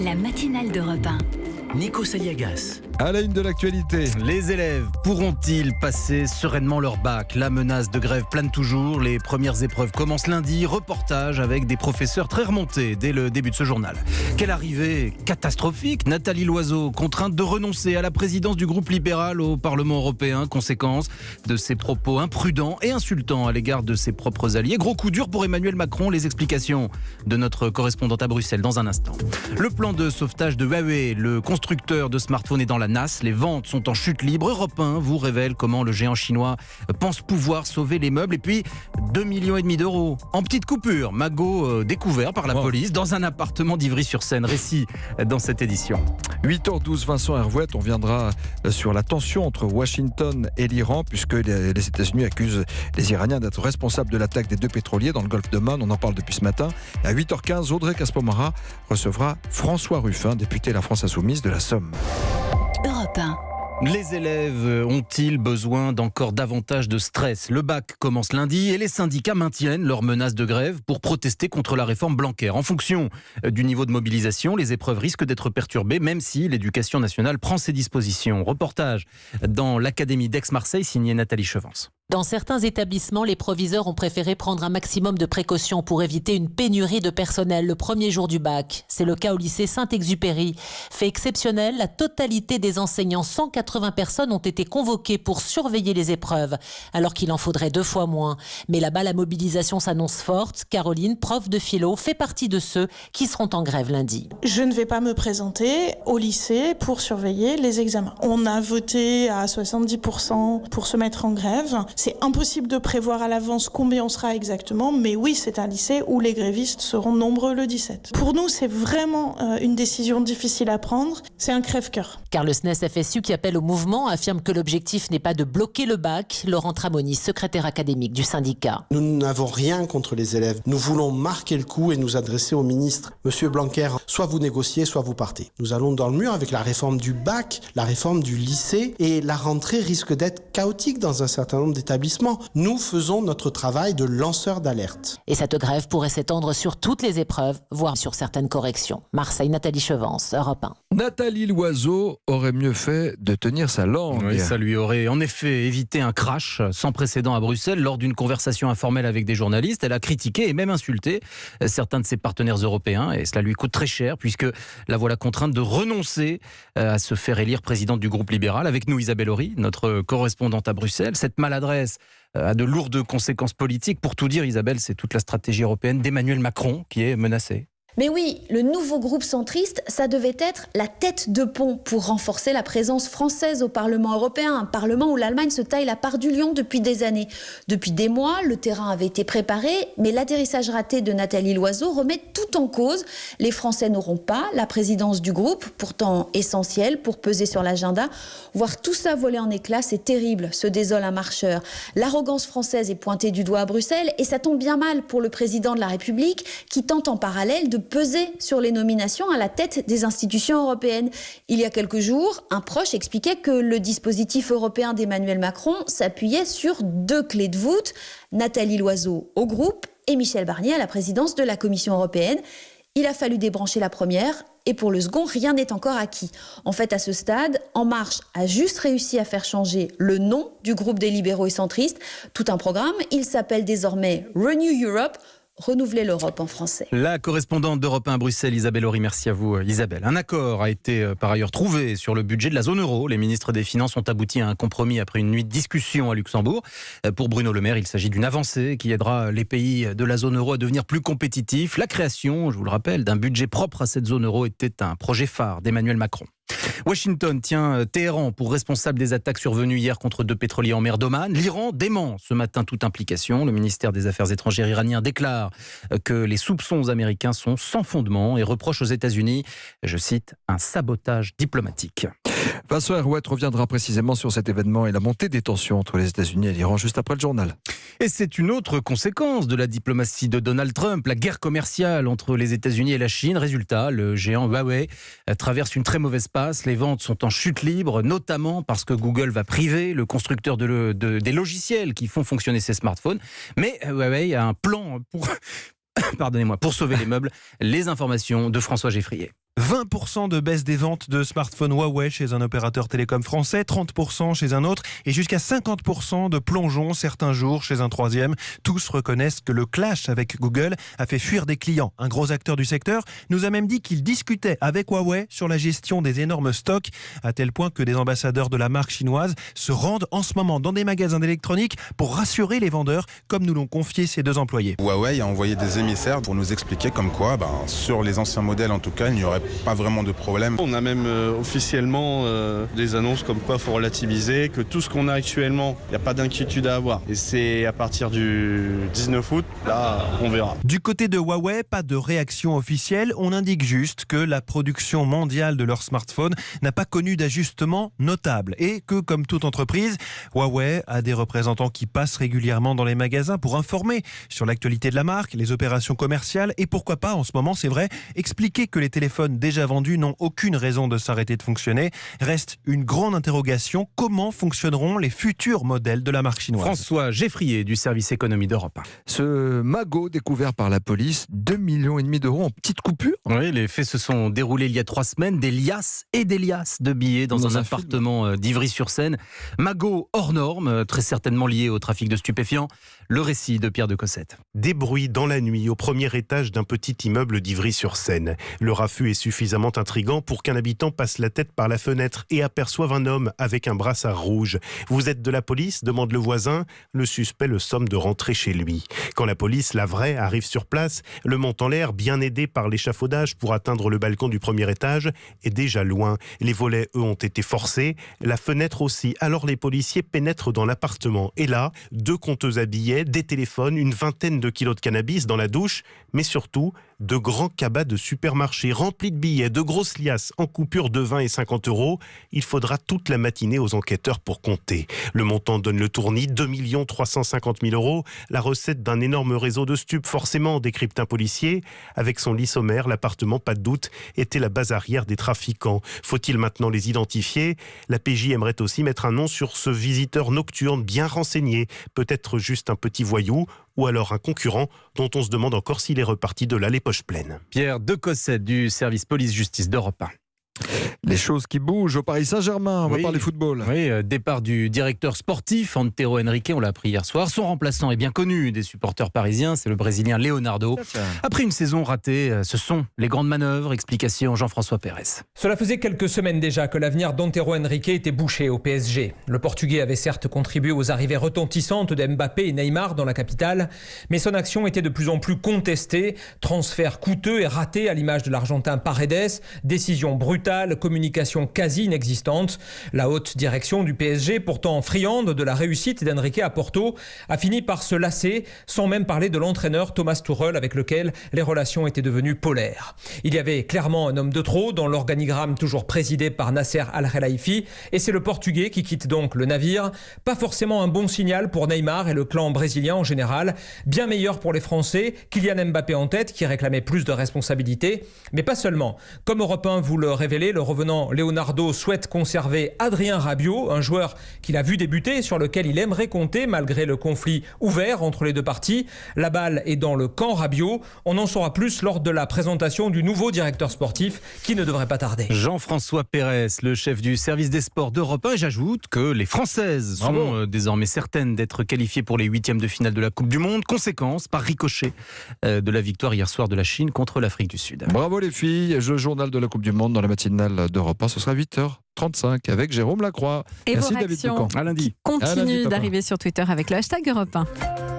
La matinale d'Europe 1. Nico Saliagas. À la une de l'actualité. Les élèves pourront-ils passer sereinement leur bac ? La menace de grève plane toujours. Les premières épreuves commencent lundi. Reportage avec des professeurs très remontés dès le début de ce journal. Quelle arrivée catastrophique. Nathalie Loiseau, contrainte de renoncer à la présidence du groupe libéral au Parlement européen. Conséquence de ses propos imprudents et insultants à l'égard de ses propres alliés. Gros coup dur pour Emmanuel Macron. Les explications de notre correspondante à Bruxelles dans un instant. Le plan de sauvetage de Huawei, le constructeur de smartphones est dans la nasse. Les ventes sont en chute libre. Europe 1 vous révèle comment le géant chinois pense pouvoir sauver les meubles. Et puis 2,5 millions d'euros en petite coupure. Magot découvert par la police dans un appartement d'Ivry-sur-Seine. Récit dans cette édition. 8h12, Vincent Hervouette, on viendra sur la tension entre Washington et l'Iran, puisque les États-Unis accusent les Iraniens d'être responsables de l'attaque des deux pétroliers dans le golfe de Man. On en parle depuis ce matin. Et à 8h15, Audrey Caspomara recevra François Ruffin, député La France Insoumise de la Somme. Europe 1. Les élèves ont-ils besoin d'encore davantage de stress ? Le bac commence lundi et les syndicats maintiennent leur menace de grève pour protester contre la réforme Blanquer. En fonction du niveau de mobilisation, les épreuves risquent d'être perturbées, même si l'éducation nationale prend ses dispositions. Reportage dans l'Académie d'Aix-Marseille, signé Nathalie Chevance. Dans certains établissements, les proviseurs ont préféré prendre un maximum de précautions pour éviter une pénurie de personnel le premier jour du bac. C'est le cas au lycée Saint-Exupéry. Fait exceptionnel, la totalité des enseignants, 180 personnes, ont été convoquées pour surveiller les épreuves, alors qu'il en faudrait 2 fois moins. Mais là-bas, la mobilisation s'annonce forte. Caroline, prof de philo, fait partie de ceux qui seront en grève lundi. Je ne vais pas me présenter au lycée pour surveiller les examens. On a voté à 70% pour se mettre en grève. C'est impossible de prévoir à l'avance combien on sera exactement, mais oui, c'est un lycée où les grévistes seront nombreux le 17. Pour nous, c'est vraiment une décision difficile à prendre. C'est un crève-cœur. Car le SNES-FSU, qui appelle au mouvement, affirme que l'objectif n'est pas de bloquer le bac. Laurent Tramoni, secrétaire académique du syndicat. Nous n'avons rien contre les élèves. Nous voulons marquer le coup et nous adresser au ministre. Monsieur Blanquer, soit vous négociez, soit vous partez. Nous allons dans le mur avec la réforme du bac, la réforme du lycée, et la rentrée risque d'être chaotique dans un certain nombre d'établissements. Nous faisons notre travail de lanceur d'alerte. Et cette grève pourrait s'étendre sur toutes les épreuves, voire sur certaines corrections. Marseille, Nathalie Chevance, Europe 1. Nathalie Loiseau aurait mieux fait de tenir sa langue. Oui, ça lui aurait en effet évité un crash sans précédent à Bruxelles lors d'une conversation informelle avec des journalistes. Elle a critiqué et même insulté certains de ses partenaires européens et cela lui coûte très cher puisque la voilà contrainte de renoncer à se faire élire présidente du groupe libéral. Avec nous Isabelle Horry, notre correspondante à Bruxelles. Cette maladresse a de lourdes conséquences politiques. Pour tout dire, Isabelle, c'est toute la stratégie européenne d'Emmanuel Macron qui est menacée. Mais oui, le nouveau groupe centriste, ça devait être la tête de pont pour renforcer la présence française au Parlement européen, un Parlement où l'Allemagne se taille la part du lion depuis des années. Depuis des mois, le terrain avait été préparé, mais l'atterrissage raté de Nathalie Loiseau remet tout en cause. Les Français n'auront pas la présidence du groupe, pourtant essentielle pour peser sur l'agenda. Voir tout ça voler en éclats, c'est terrible, se désole un marcheur. L'arrogance française est pointée du doigt à Bruxelles et ça tombe bien mal pour le président de la République qui tente en parallèle de peser sur les nominations à la tête des institutions européennes. Il y a quelques jours, un proche expliquait que le dispositif européen d'Emmanuel Macron s'appuyait sur 2 clés de voûte, Nathalie Loiseau au groupe et Michel Barnier à la présidence de la Commission européenne. Il a fallu débrancher la première et pour le second, rien n'est encore acquis. En fait, à ce stade, En Marche a juste réussi à faire changer le nom du groupe des libéraux et centristes. Tout un programme, il s'appelle désormais Renew Europe, renouveler l'Europe en français. La correspondante d'Europe 1 à Bruxelles, Isabelle Horry, merci à vous Isabelle. Un accord a été par ailleurs trouvé sur le budget de la zone euro. Les ministres des Finances ont abouti à un compromis après une nuit de discussion à Luxembourg. Pour Bruno Le Maire, il s'agit d'une avancée qui aidera les pays de la zone euro à devenir plus compétitifs. La création, je vous le rappelle, d'un budget propre à cette zone euro était un projet phare d'Emmanuel Macron. Washington tient Téhéran pour responsable des attaques survenues hier contre 2 pétroliers en mer d'Oman. L'Iran dément ce matin toute implication. Le ministère des Affaires étrangères iranien déclare que les soupçons américains sont sans fondement et reproche aux États-Unis, je cite, un sabotage diplomatique. Vincent Hervouette reviendra précisément sur cet événement et la montée des tensions entre les États-Unis et l'Iran juste après le journal. Et c'est une autre conséquence de la diplomatie de Donald Trump, la guerre commerciale entre les États-Unis et la Chine. Résultat, le géant Huawei traverse une très mauvaise passe. Les ventes sont en chute libre, notamment parce que Google va priver le constructeur des logiciels qui font fonctionner ses smartphones. Mais Huawei a un plan pour sauver les meubles. Les informations de François Geffrier. 20% de baisse des ventes de smartphones Huawei chez un opérateur télécom français, 30% chez un autre et jusqu'à 50% de plongeon certains jours chez un troisième. Tous reconnaissent que le clash avec Google a fait fuir des clients. Un gros acteur du secteur nous a même dit qu'il discutait avec Huawei sur la gestion des énormes stocks, à tel point que des ambassadeurs de la marque chinoise se rendent en ce moment dans des magasins d'électronique pour rassurer les vendeurs, comme nous l'ont confié ces deux employés. Huawei a envoyé des émissaires pour nous expliquer comme quoi, sur les anciens modèles en tout cas, il n'y aurait pas vraiment de problème. On a même officiellement des annonces comme quoi il faut relativiser, que tout ce qu'on a actuellement, il n'y a pas d'inquiétude à avoir. Et c'est à partir du 19 août, là, on verra. Du côté de Huawei, pas de réaction officielle. On indique juste que la production mondiale de leurs smartphones n'a pas connu d'ajustement notable et que, comme toute entreprise, Huawei a des représentants qui passent régulièrement dans les magasins pour informer sur l'actualité de la marque, les opérations commerciales et pourquoi pas, en ce moment, c'est vrai, expliquer que les téléphones déjà vendus n'ont aucune raison de s'arrêter de fonctionner. Reste une grande interrogation, comment fonctionneront les futurs modèles de la marque chinoise? François Geffrier du service économie d'Europe 1. Ce magot découvert par la police, 2,5 millions d'euros en petites coupures. Oui, les faits se sont déroulés il y a 3 semaines. Des liasses et des liasses de billets dans un appartement d'Ivry-sur-Seine. Magot hors norme, très certainement lié au trafic de stupéfiants. Le récit de Pierre de Cossette. Des bruits dans la nuit au premier étage d'un petit immeuble d'Ivry-sur-Seine. Le raffut est suffisamment intrigant pour qu'un habitant passe la tête par la fenêtre et aperçoive un homme avec un brassard rouge. « Vous êtes de la police ?» demande le voisin. Le suspect le somme de rentrer chez lui. Quand la police, la vraie, arrive sur place, le monte en l'air, bien aidé par l'échafaudage pour atteindre le balcon du premier étage, est déjà loin. Les volets, eux, ont été forcés, la fenêtre aussi. Alors les policiers pénètrent dans l'appartement. Et là, 2 compteuses à billets, des téléphones, une vingtaine de kilos de cannabis dans la douche, mais surtout de grands cabas de supermarché remplis de billets, de grosses liasses en coupures de 20 et 50 euros. Il faudra toute la matinée aux enquêteurs pour compter. Le montant donne le tournis, 2 350 000 euros. La recette d'un énorme réseau de stupes, forcément, décrypte un policier. Avec son lit sommaire, l'appartement, pas de doute, était la base arrière des trafiquants. Faut-il maintenant les identifier? La PJ aimerait aussi mettre un nom sur ce visiteur nocturne bien renseigné. Peut-être juste un petit voyou ou alors un concurrent dont on se demande encore s'il est reparti de là les poches pleines. Pierre de Cossette du service police-justice d'Europe 1. Les choses qui bougent au Paris Saint-Germain, on va parler football. Oui, départ du directeur sportif Antero Henrique, on l'a appris hier soir. Son remplaçant est bien connu des supporters parisiens, c'est le Brésilien Leonardo. Après une saison ratée, ce sont les grandes manœuvres. Explication Jean-François Pérez. Cela faisait quelques semaines déjà que l'avenir d'Antero Henrique était bouché au PSG. Le Portugais avait certes contribué aux arrivées retentissantes de Mbappé et Neymar dans la capitale, mais son action était de plus en plus contestée. Transfert coûteux et raté à l'image de l'Argentin Paredes, décision brutale, communication quasi inexistante. La haute direction du PSG, pourtant friande de la réussite d'Henrique à Porto, a fini par se lasser, sans même parler de l'entraîneur Thomas Tuchel avec lequel les relations étaient devenues polaires. Il y avait clairement un homme de trop dans l'organigramme toujours présidé par Nasser Al-Khelaifi, et c'est le Portugais qui quitte donc le navire. Pas forcément un bon signal pour Neymar et le clan brésilien en général, bien meilleur pour les Français, Kylian Mbappé en tête qui réclamait plus de responsabilités, mais pas seulement. Comme Europe 1 vous le révélait, le revenant Leonardo souhaite conserver Adrien Rabiot, un joueur qu'il a vu débuter et sur lequel il aimerait compter malgré le conflit ouvert entre les deux parties. La balle est dans le camp Rabiot. On en saura plus lors de la présentation du nouveau directeur sportif qui ne devrait pas tarder. Jean-François Pérez, le chef du service des sports d'Europe 1. Et j'ajoute que les Françaises sont désormais certaines d'être qualifiées pour les 8e de finale de la Coupe du Monde. Conséquence, par ricochet, de la victoire hier soir de la Chine contre l'Afrique du Sud. Bravo les filles, le journal de la Coupe du Monde dans la matinale d'Europe 1, ce sera 8h35 avec Jérôme Lacroix. Et merci vos David réactions Doucan. À lundi. Continuent d'arriver sur Twitter avec le hashtag Europe 1.